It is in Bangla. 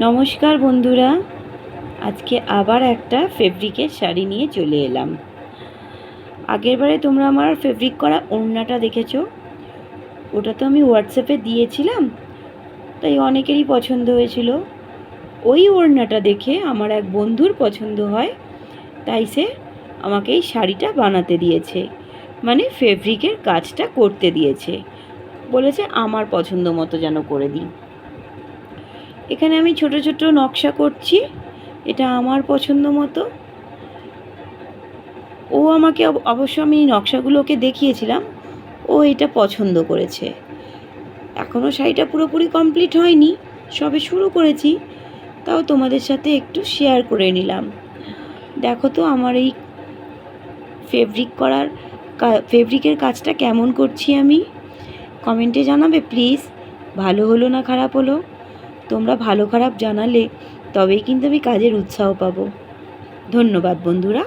নমস্কার বন্ধুরা, আজকে আবার একটা ফেব্রিকের শাড়ি নিয়ে চলে এলাম। আগেরবারে তোমরা আমার ফেব্রিক করা ওড়নাটা দেখেছো, ওটা তো আমি হোয়াটসঅ্যাপে দিয়েছিলাম, তাই অনেকেরই পছন্দ হয়েছিল। ওই ওড়নাটা দেখে আমার এক বন্ধুর পছন্দ হয়, তাই সে আমাকে এই শাড়িটা বানাতে দিয়েছে, মানে ফেব্রিকের কাজটা করতে দিয়েছে। বলেছে আমার পছন্দ মতো যেন করে দিই। এখানে আমি ছোট ছোট নকশা করছি, এটা আমার পছন্দ মতো। ও আমাকে অবশ্য আমি নকশাগুলো ওকে দেখিয়েছিলাম, ও এটা পছন্দ করেছে। এখনও শাড়িটা পুরোপুরি কমপ্লিট হয়নি, সবে শুরু করেছি, তাও তোমাদের সাথে একটু শেয়ার করে নিলাম। দেখো তো আমার এই ফেব্রিকের কাজটা কেমন করছি আমি, কমেন্টে জানাবে প্লিজ। ভালো হলো না খারাপ হলো, তোমরা ভালো খারাপ জানালে তবেই কিন্তু আমি কাজের উৎসাহ পাবো। ধন্যবাদ বন্ধুরা।